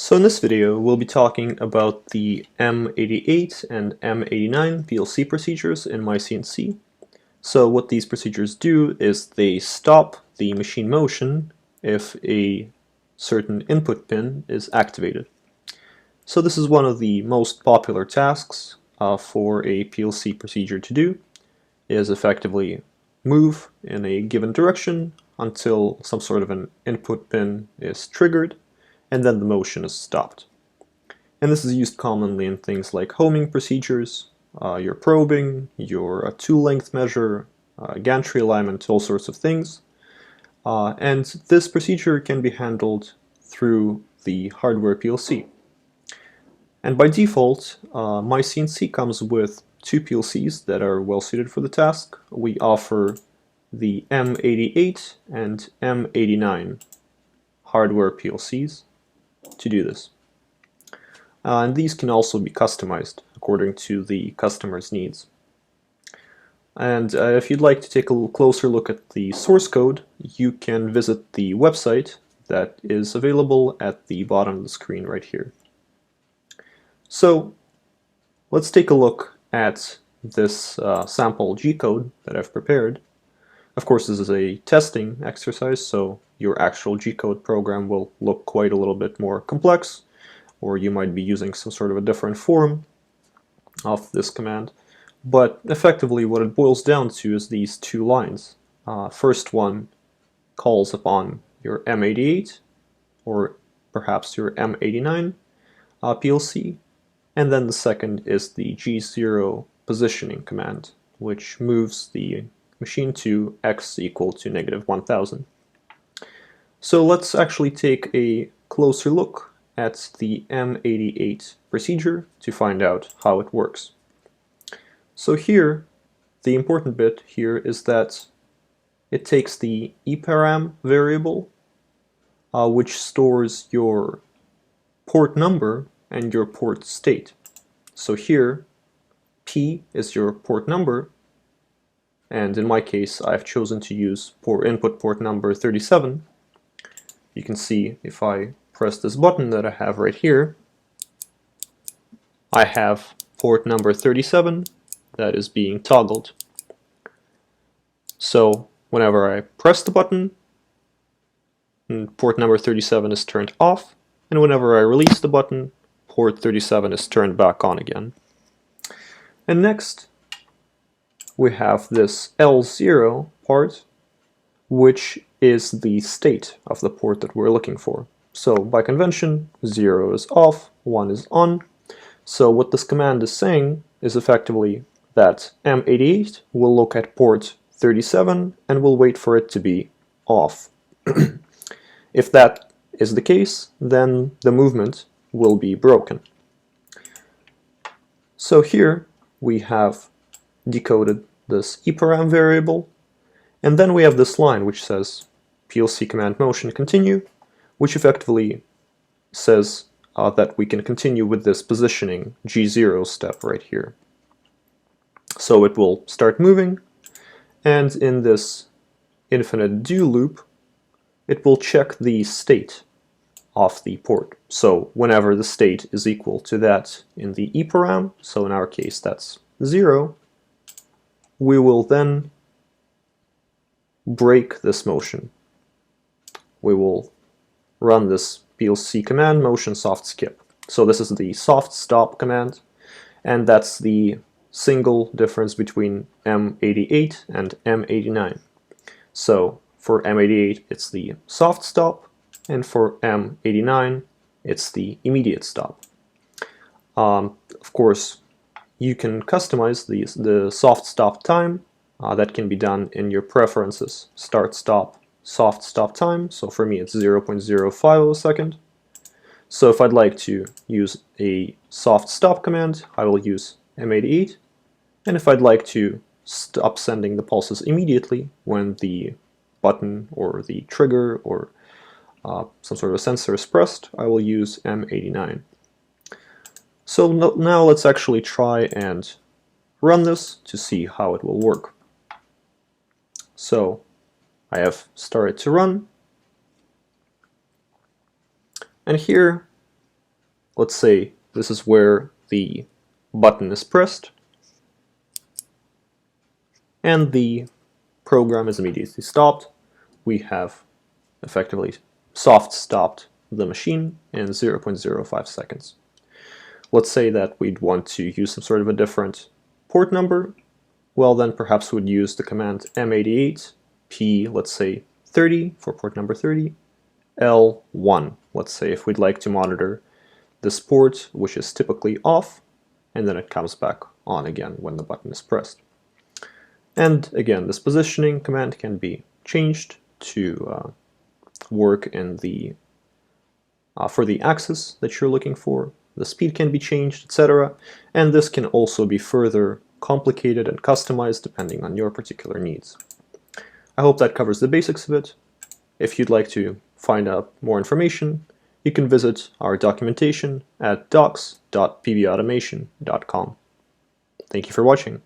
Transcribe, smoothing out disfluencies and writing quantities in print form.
So in this video, we'll be talking about the M88 and M89 PLC procedures in myCNC. So what these procedures do is they stop the machine motion if a certain input pin is activated. So this is one of the most popular tasks for a PLC procedure to do, is effectively move in a given direction until some sort of an input pin is triggered, and then the motion is stopped. And this is used commonly in things like homing procedures, your probing, your tool length measure, gantry alignment, all sorts of things. And this procedure can be handled through the hardware PLC. And by default, myCNC comes with two PLCs that are well suited for the task. We offer the M88 and M89 hardware PLCs to do this. And these can also be customized according to the customer's needs. And if you'd like to take a closer look at the source code, you can visit the website that is available at the bottom of the screen right here. So let's take a look at this sample G-code that I've prepared. Of course, this is a testing exercise, so your actual G-code program will look quite a little bit more complex, or you might be using some sort of a different form of this command. But effectively what it boils down to is these two lines. First one calls upon your M88 or perhaps your M89 PLC, and then the second is the G0 positioning command, which moves the machine to x equal to -1000. So let's actually take a closer look at the M88 procedure to find out how it works. So here, the important bit here is that it takes the eparam variable, which stores your port number and your port state. So here, P is your port number, and in my case I've chosen to use input port number 37. You can see if I press this button that I have right here, I have port number 37 that is being toggled. So whenever I press the button, port number 37 is turned off, and whenever I release the button, port 37 is turned back on again. And next we have this L0 part, which is the state of the port that we're looking for. So by convention, 0 is off, 1 is on. So what this command is saying is effectively that M88 will look at port 37 and will wait for it to be off. If that is the case, then the movement will be broken. So here we have decoded this eparam variable, and then we have this line which says PLC command motion continue, which effectively says that we can continue with this positioning G0 step right here. So it will start moving, and in this infinite do loop, it will check the state of the port. So whenever the state is equal to that in the eparam, so in our case that's 0, we will then break this motion. We will run this PLC command motion soft skip. So this is the soft stop command, and that's the single difference between M88 and M89. So for M88 it's the soft stop, and for M89 it's the immediate stop. Of course, you can customize the soft stop time. That can be done in your preferences. Start stop soft stop time, so for me it's 0.05 of a second. So if I'd like to use a soft stop command, I will use M88, and if I'd like to stop sending the pulses immediately when the button or the trigger or some sort of a sensor is pressed, I will use M89. So now let's actually try and run this to see how it will work. So I have started to run, and here let's say this is where the button is pressed, and the program is immediately stopped. We have effectively soft stopped the machine in 0.05 seconds. Let's say that we'd want to use some sort of a different port number. Well, then perhaps we'd use the command M88 P, let's say 30 for port number 30, L1, let's say if we'd like to monitor this port, which is typically off, and then it comes back on again when the button is pressed. And again, this positioning command can be changed to work in the for the axis that you're looking for. The speed can be changed, etc. And this can also be further complicated and customized depending on your particular needs. I hope that covers the basics of it. If you'd like to find out more information, you can visit our documentation at docs.pbautomation.com. Thank you for watching.